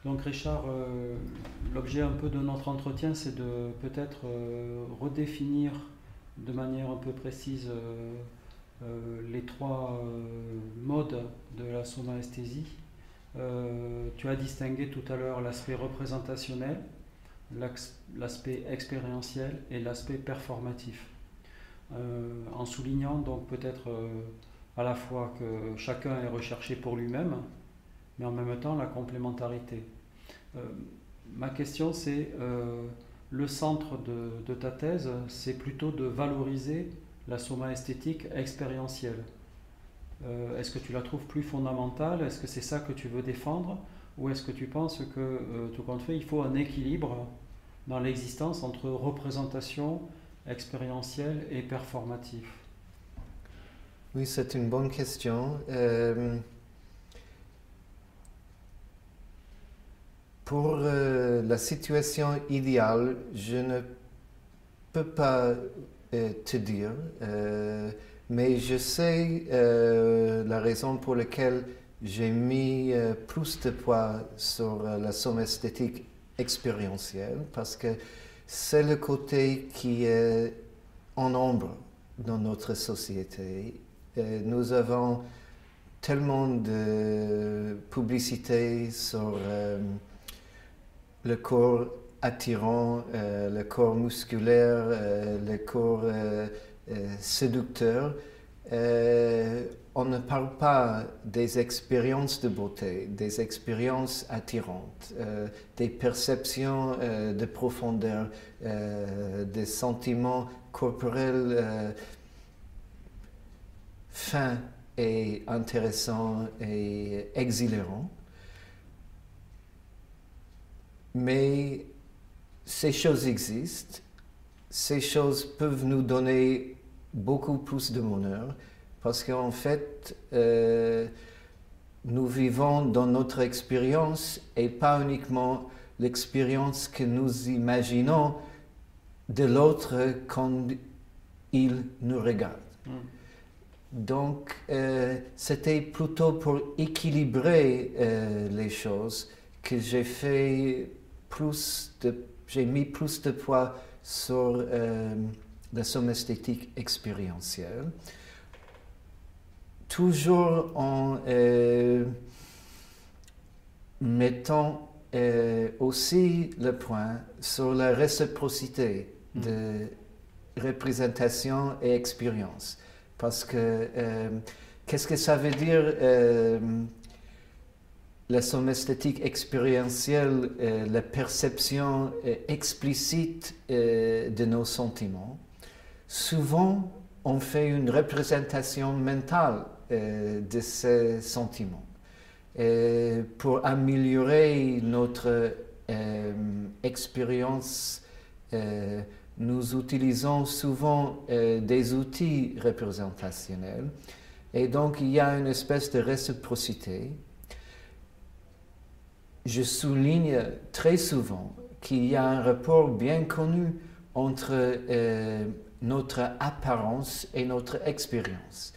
Donc Richard, l'objet un peu de notre entretien, c'est de peut-être redéfinir de manière un peu précise les trois modes de la somaesthésie. Tu as distingué tout à l'heure l'aspect représentationnel, l'aspect expérientiel et l'aspect performatif. En soulignant donc peut-être à la fois que chacun est recherché pour lui-même, mais en même temps la complémentarité. Euh, Ma question c'est, le centre de ta thèse, c'est plutôt de valoriser la soma esthétique expérientielle. Est-ce que tu la trouves plus fondamentale? Est-ce que c'est ça que tu veux défendre? Ou est-ce que tu penses que, tout compte fait, il faut un équilibre dans l'existence entre représentation expérientielle et performative? Oui, c'est une bonne question. Pour la situation idéale, je ne peux pas te dire, mais je sais la raison pour laquelle j'ai mis plus de poids sur la somme esthétique expérientielle, parce que c'est le côté qui est en ombre dans notre société. Nous avons tellement de publicité sur le corps attirant, le corps musculaire, le corps séducteur. On ne parle pas des expériences de beauté, des expériences attirantes, des perceptions de profondeur, des sentiments corporels fins et intéressants et exhilárants. Mais ces choses existent, ces choses peuvent nous donner beaucoup plus de bonheur parce qu'en fait, nous vivons dans notre expérience et pas uniquement l'expérience que nous imaginons de l'autre quand il nous regarde. Donc, c'était plutôt pour équilibrer les choses que j'ai mis plus de poids sur la somme esthétique expérientielle, toujours en mettant aussi le point sur la réciprocité de représentation et expérience. Parce que qu'est-ce que ça veut dire la somme esthétique expérientielle, la perception explicite de nos sentiments? Souvent, on fait une représentation mentale de ces sentiments pour améliorer notre expérience. Nous utilisons souvent des outils représentationnels et donc il y a une espèce de réciprocité. Je souligne très souvent qu'il y a un rapport bien connu entre notre apparence et notre expérience.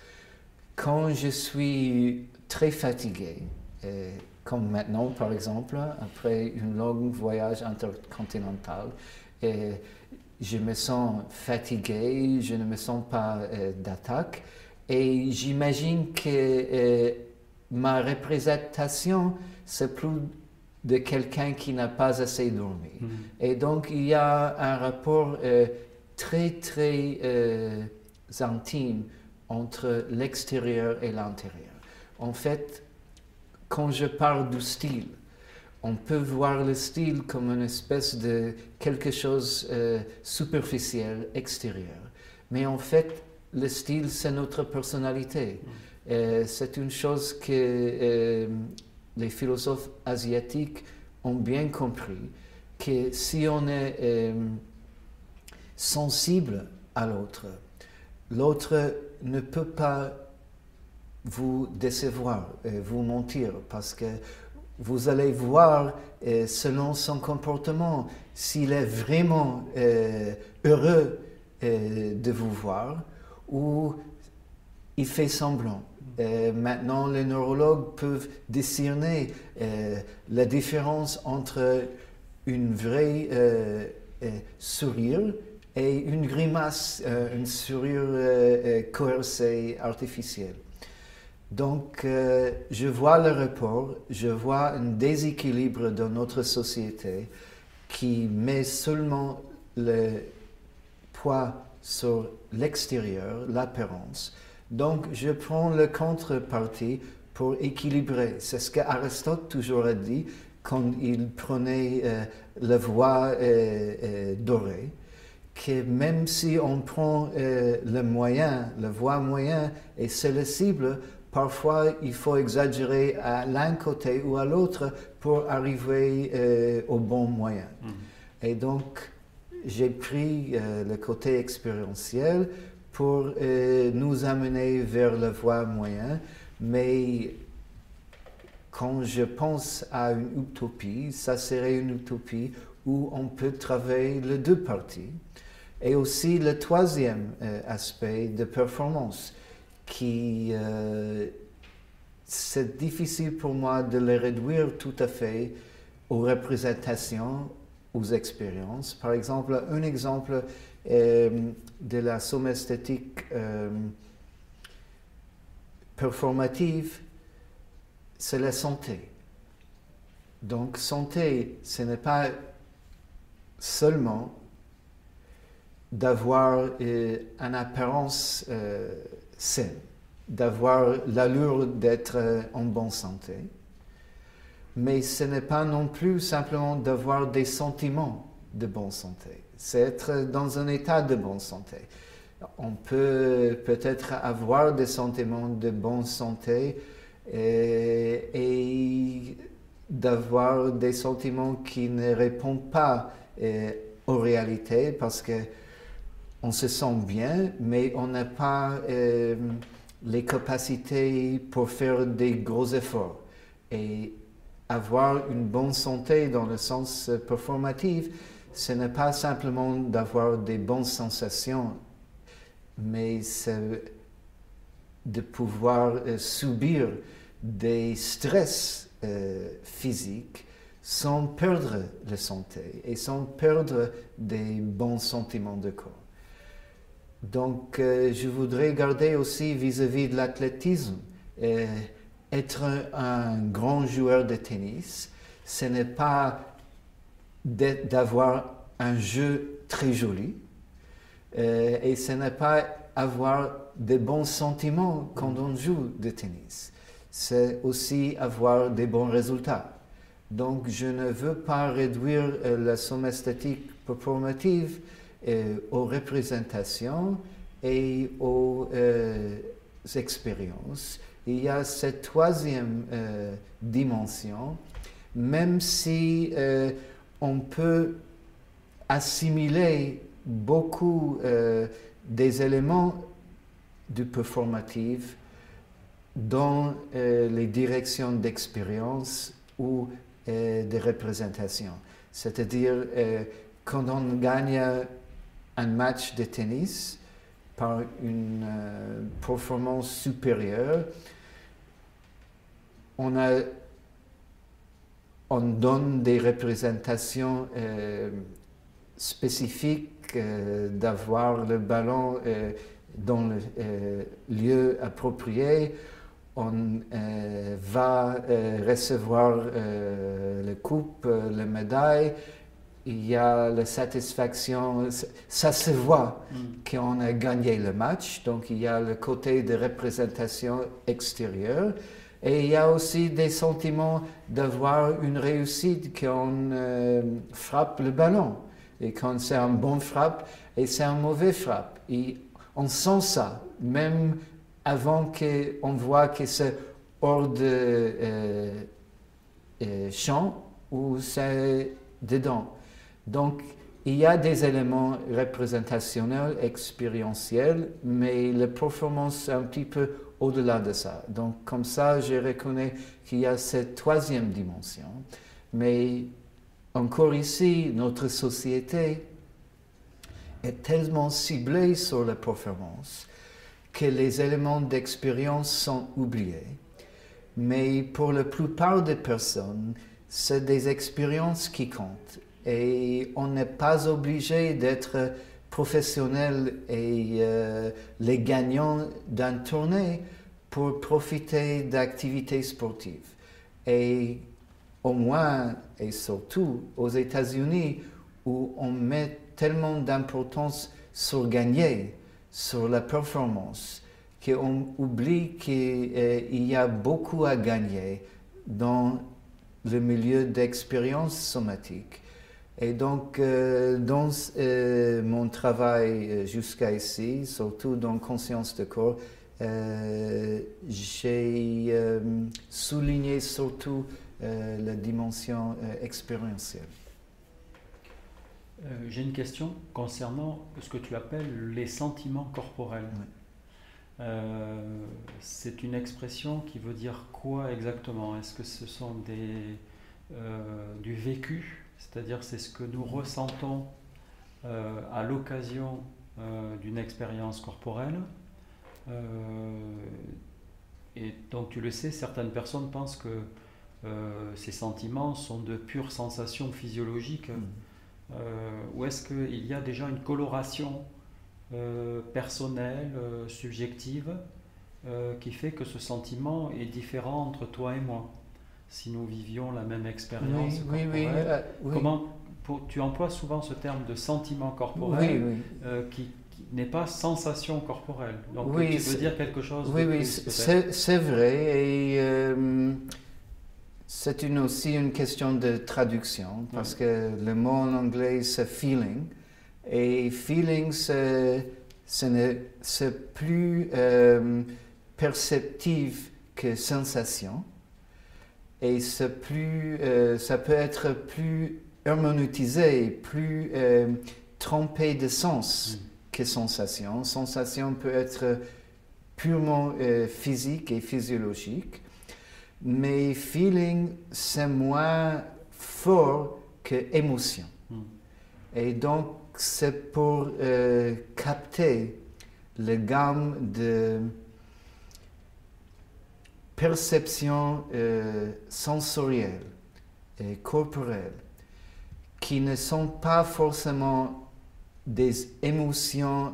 Quand je suis très fatigué, comme maintenant par exemple, après un long voyage intercontinental, je me sens fatigué, je ne me sens pas d'attaque et j'imagine que ma représentation c'est plus de quelqu'un qui n'a pas assez dormi. Et donc il y a un rapport très intime entre l'extérieur et l'intérieur. En fait, quand je parle du style, on peut voir le style comme une espèce de quelque chose superficiel, extérieur. Mais en fait, le style, c'est notre personnalité. C'est une chose que les philosophes asiatiques ont bien compris, que si on est sensible à l'autre, l'autre ne peut pas vous décevoir, vous mentir, parce que vous allez voir, selon son comportement, s'il est vraiment heureux de vous voir ou il fait semblant. Maintenant, les neurologues peuvent discerner la différence entre une vraie sourire et une grimace, une sourire coercée artificielle. Donc, je vois le rapport, je vois un déséquilibre dans notre société qui met seulement le poids sur l'extérieur, l'apparence. Donc, je prends le contrepartie pour équilibrer. C'est ce qu'Aristote toujours a dit quand il prenait la voie dorée, que même si on prend le moyen, la voie moyenne, et c'est la cible, parfois il faut exagérer à l'un côté ou à l'autre pour arriver au bon moyen. Et donc, j'ai pris le côté expérientiel pour nous amener vers la voie moyenne, mais quand je pense à une utopie, ça serait une utopie où on peut travailler les deux parties. Et aussi le troisième aspect de performance, qui c'est difficile pour moi de le réduire tout à fait aux représentations, aux expériences. Par exemple, un exemple de la somesthétique performative, c'est la santé. Donc, santé, ce n'est pas seulement d'avoir une apparence saine, d'avoir l'allure d'être en bonne santé, mais ce n'est pas non plus simplement d'avoir des sentiments de bonne santé, c'est être dans un état de bonne santé. On peut peut-être avoir des sentiments de bonne santé et d'avoir des sentiments qui ne répondent pas aux réalités parce que on se sent bien, mais on n'a pas les capacités pour faire des gros efforts. Et avoir une bonne santé dans le sens performatif, ce n'est pas simplement d'avoir des bonnes sensations, mais c'est de pouvoir subir des stress physiques sans perdre la santé et sans perdre des bons sentiments de corps. Donc, je voudrais garder aussi vis-à-vis de l'athlétisme, être un grand joueur de tennis, ce n'est pas d'avoir un jeu très joli, et ce n'est pas avoir des bons sentiments quand on joue de tennis. C'est aussi avoir des bons résultats. Donc, je ne veux pas réduire la somesthétique performative aux représentations et aux expériences. Il y a cette troisième dimension, même si on peut assimiler beaucoup des éléments du performatif dans les directions d'expérience ou de représentation. C'est-à-dire, quand on gagne un match de tennis par une performance supérieure, on donne des représentations spécifiques, d'avoir le ballon dans le lieu approprié. On va recevoir la coupe, la médaille. Il y a la satisfaction, ça se voit qu'on a gagné le match, donc il y a le côté de représentation extérieure, et il y a aussi des sentiments d'avoir une réussite quand on frappe le ballon, et quand c'est un bon frappe et c'est un mauvais frappe. Et on sent ça, même avant qu'on voit que c'est hors de champ ou c'est dedans. Donc, il y a des éléments représentationnels, expérientiels, mais la performance est un petit peu au-delà de ça. Donc, comme ça, je reconnais qu'il y a cette troisième dimension. Mais encore ici, notre société est tellement ciblée sur la performance que les éléments d'expérience sont oubliés, mais pour la plupart des personnes, c'est des expériences qui comptent. Et on n'est pas obligé d'être professionnel et les gagnants d'un tournée pour profiter d'activités sportives. Et au moins, et surtout aux États-Unis, où on met tellement d'importance sur gagner, sur la performance, qu'on oublie qu'il y a beaucoup à gagner dans le milieu d'expérience somatique. Et donc, dans mon travail jusqu'à ici, surtout dans Conscience de corps, j'ai souligné surtout la dimension expérientielle. J'ai une question concernant ce que tu appelles les sentiments corporels. Oui. C'est une expression qui veut dire quoi exactement? Est-ce que ce sont du vécu? C'est-à-dire c'est ce que nous ressentons à l'occasion d'une expérience corporelle. Et donc tu le sais, certaines personnes pensent que ces sentiments sont de pures sensations physiologiques. Ou est-ce qu'il y a déjà une coloration personnelle, subjective, qui fait que ce sentiment est différent entre toi et moi? Si nous vivions la même expérience corporelle, tu emploies souvent ce terme de sentiment corporel qui n'est pas sensation corporelle. Donc tu veux dire quelque chose de plus, c'est vrai. Et c'est aussi une question de traduction, parce que le mot en anglais c'est feeling. Et feeling, c'est plus perceptif que sensation. Et ça peut être plus herméneutisé, plus trompé de sens que sensation. Sensation peut être purement physique et physiologique, mais feeling, c'est moins fort que émotion. Et donc, c'est pour capter la gamme de perceptions sensorielles et corporelles qui ne sont pas forcément des émotions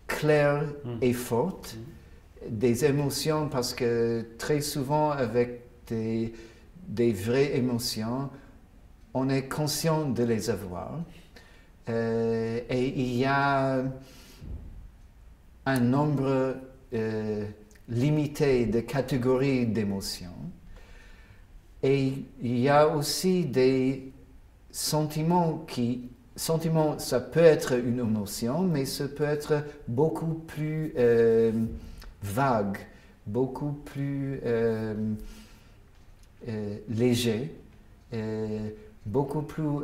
claires et fortes, des émotions parce que très souvent avec des vraies émotions, on est conscient de les avoir. Et il y a un nombre limité de catégories d'émotions. Et il y a aussi des sentiments ça peut être une émotion, mais ça peut être beaucoup plus vague, beaucoup plus léger, beaucoup plus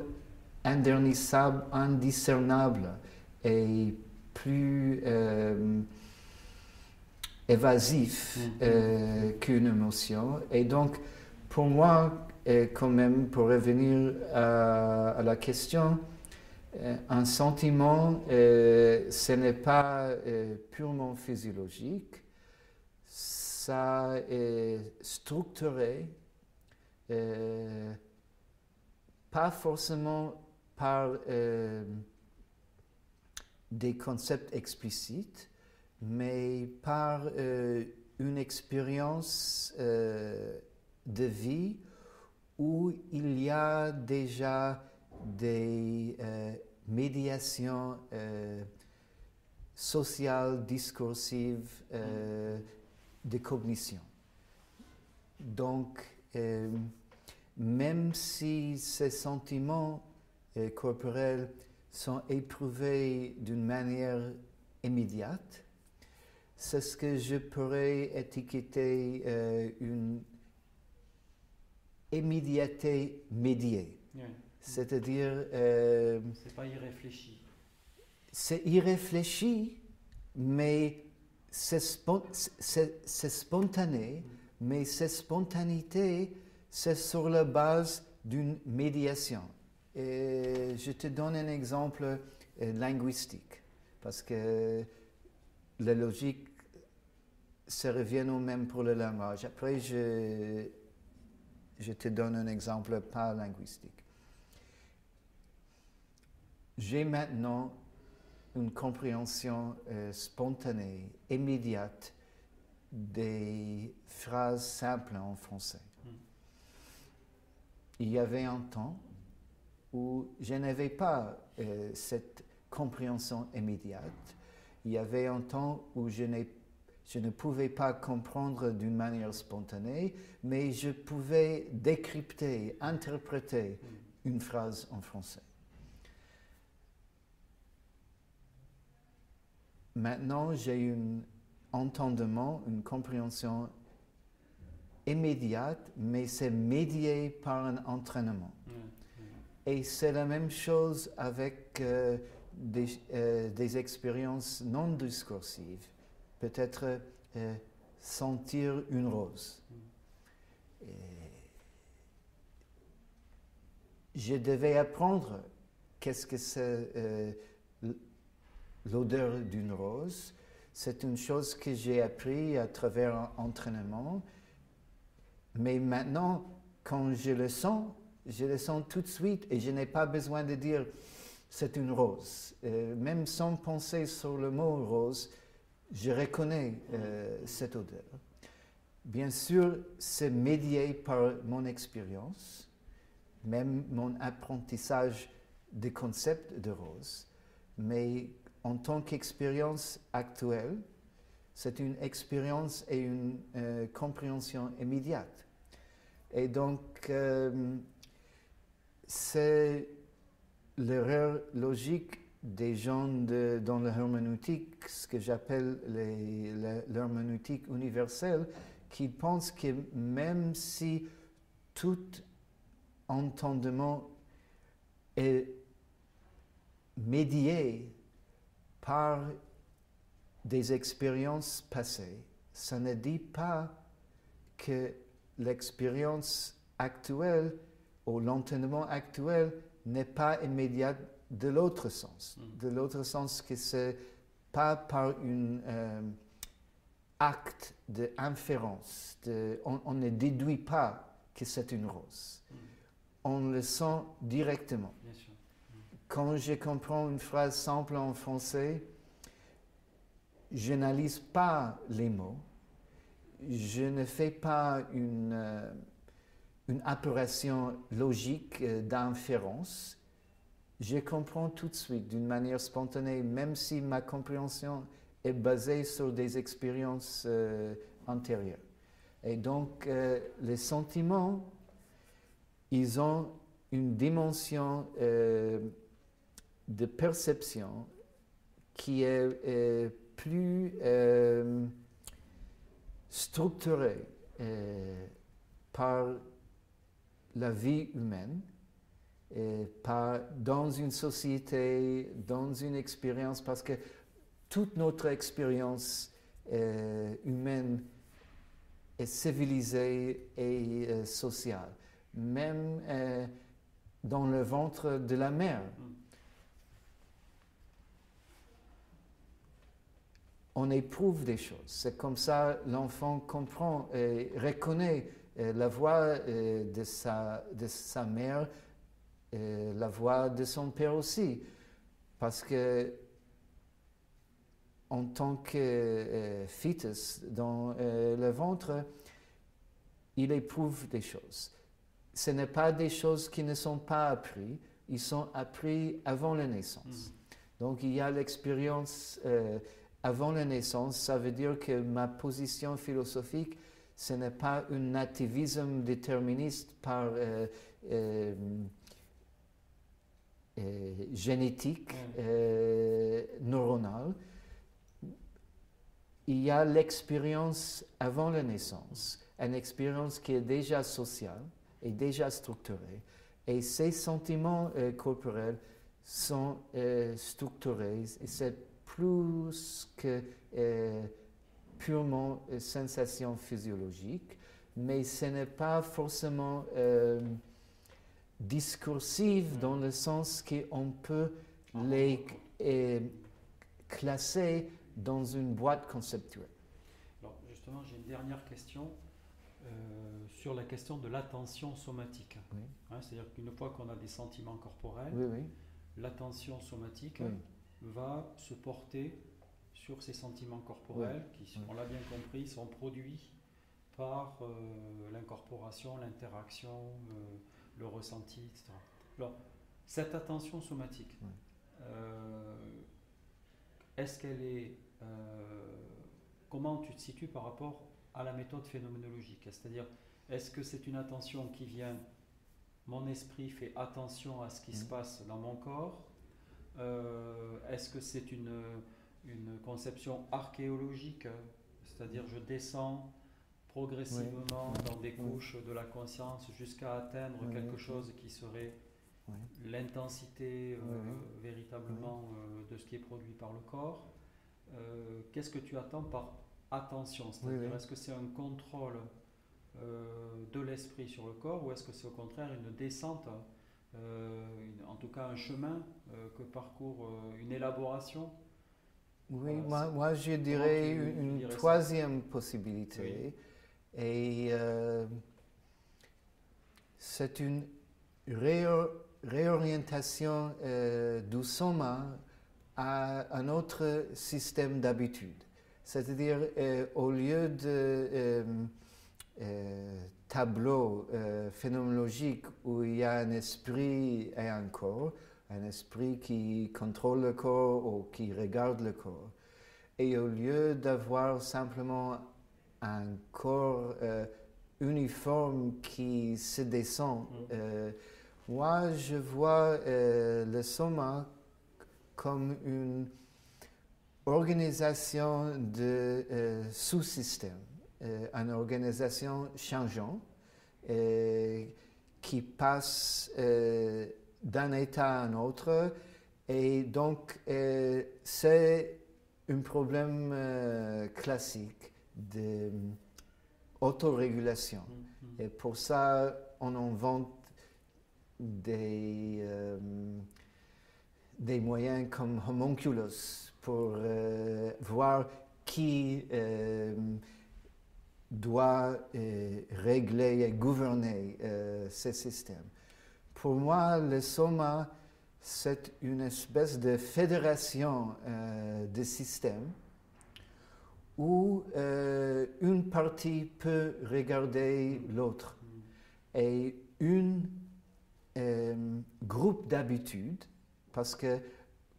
indiscernable et plus évasif qu'une émotion. Et donc, pour moi, quand même, pour revenir à la question, un sentiment, ce n'est pas purement physiologique, ça est structuré, pas forcément par des concepts explicites, mais par une expérience de vie où il y a déjà des médiations sociales, discursives, de cognition. Donc, même si ces sentiments corporels sont éprouvés d'une manière immédiate, c'est ce que je pourrais étiqueter une immédiateté médiée. Oui. C'est-à-dire... c'est pas irréfléchi. C'est irréfléchi, mais c'est spontané, mais cette spontanéité, c'est sur la base d'une médiation. Et je te donne un exemple linguistique, parce que la logique, ça revient au même pour le langage. Après, je te donne un exemple pas linguistique. J'ai maintenant une compréhension spontanée, immédiate des phrases simples en français. Il y avait un temps où je n'avais pas cette compréhension immédiate. Il y avait un temps où je ne pouvais pas comprendre d'une manière spontanée, mais je pouvais décrypter, interpréter une phrase en français. Maintenant, j'ai un entendement, une compréhension immédiate, mais c'est médié par un entraînement. Et c'est la même chose avec des expériences non discursives. Peut-être sentir une rose. Je devais apprendre qu'est-ce que c'est l'odeur d'une rose. C'est une chose que j'ai appris à travers un entraînement. Mais maintenant, quand je le sens tout de suite et je n'ai pas besoin de dire c'est une rose. Même sans penser sur le mot rose, je reconnais cette odeur. Bien sûr, c'est médié par mon expérience, même mon apprentissage des concepts de rose. Mais en tant qu'expérience actuelle, c'est une expérience et une compréhension immédiate. Et donc, c'est l'erreur logique des gens dans l'herméneutique, ce que j'appelle l'herméneutique universelle, qui pensent que même si tout entendement est médié par des expériences passées, ça ne dit pas que l'expérience actuelle ou l'entendement actuel n'est pas immédiat de l'autre sens. De l'autre sens que c'est pas par un acte d'inférence. On ne déduit pas que c'est une rose. On le sent directement. Bien sûr. Quand je comprends une phrase simple en français, je n'analyse pas les mots. Je ne fais pas une opération logique d'inférence. Je comprends tout de suite d'une manière spontanée, même si ma compréhension est basée sur des expériences antérieures. Et donc, les sentiments, ils ont une dimension de perception qui est plus structurée par la vie humaine, dans une société, dans une expérience, parce que toute notre expérience humaine est civilisée et sociale, même dans le ventre de la mère. On éprouve des choses. C'est comme ça l'enfant comprend et reconnaît la voix de sa mère, la voix de son père aussi. Parce que en tant que fœtus dans le ventre, il éprouve des choses. Ce n'est pas des choses qui ne sont pas apprises, ils sont appris avant la naissance. Donc il y a l'expérience avant la naissance, ça veut dire que ma position philosophique, ce n'est pas un nativisme déterministe par génétique, neuronale. Il y a l'expérience avant la naissance, une expérience qui est déjà sociale et déjà structurée. Et ces sentiments corporels sont structurés et c'est plus que purement sensation physiologique, mais ce n'est pas forcément discursif dans le sens qu'on peut les classer dans une boîte conceptuelle. Alors justement, j'ai une dernière question sur la question de l'attention somatique. Oui. Hein, c'est-à-dire qu'une fois qu'on a des sentiments corporels, Oui, oui. l'attention somatique Oui. va se porter sur ces sentiments corporels qui, on l'a bien compris, sont produits par l'incorporation, l'interaction, le ressenti, etc. Alors, cette attention somatique, est-ce qu'elle est... comment tu te situes par rapport à la méthode phénoménologique? C'est-à-dire, est-ce que c'est une attention qui vient, mon esprit fait attention à ce qui se passe dans mon corps? Est-ce que c'est une conception archéologique? C'est-à-dire, je descends progressivement dans des couches de la conscience jusqu'à atteindre quelque chose qui serait l'intensité véritablement de ce qui est produit par le corps. Qu'est-ce que tu attends par attention? C'est-à-dire, est-ce que c'est un contrôle de l'esprit sur le corps, ou est-ce que c'est au contraire une descente, en tout cas un chemin que parcourt une élaboration? Oui, moi je dirais une troisième possibilité. Oui. Et c'est une réorientation du soma à un autre système d'habitude. C'est-à-dire, au lieu de tableau phénoménologique où il y a un esprit et un corps, un esprit qui contrôle le corps ou qui regarde le corps, et au lieu d'avoir simplement un corps uniforme qui se descend, moi je vois le soma comme une organisation de sous-systèmes, une organisation changeante qui passe d'un état à un autre, et donc c'est un problème classique d'autorégulation. Et pour ça, on invente des moyens comme homunculus pour voir qui doit régler et gouverner ces systèmes. Pour moi, le soma, c'est une espèce de fédération de systèmes où une partie peut regarder l'autre. Et un groupe d'habitudes, parce que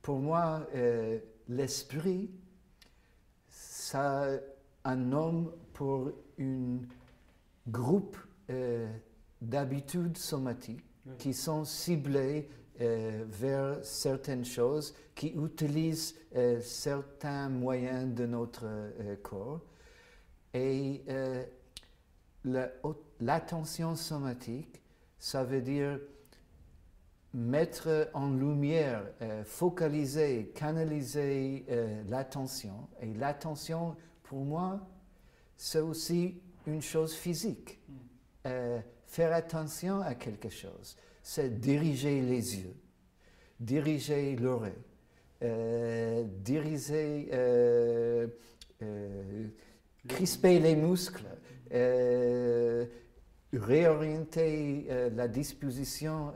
pour moi, l'esprit, ça un nom pour un groupe d'habitudes somatiques qui sont ciblées vers certaines choses, qui utilisent certains moyens de notre corps. Et l'attention somatique, ça veut dire mettre en lumière, focaliser, canaliser l'attention. Et l'attention, pour moi, c'est aussi une chose physique. Faire attention à quelque chose, c'est diriger les yeux, diriger l'oreille, crisper les muscles, réorienter la disposition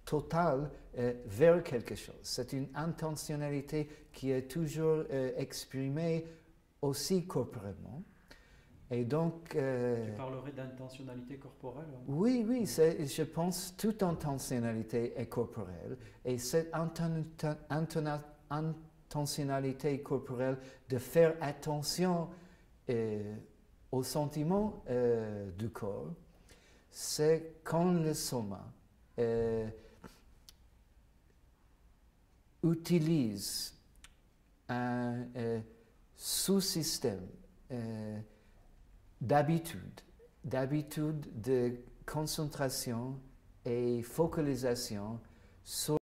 totale vers quelque chose. C'est une intentionnalité qui est toujours exprimée aussi corporellement. Et donc, tu parlerais d'intentionnalité corporelle? Oui, je pense toute intentionnalité est corporelle. Et cette intentionnalité corporelle de faire attention aux sentiments du corps, c'est quand le soma utilise un sous-système d'habitude de concentration et focalisation sur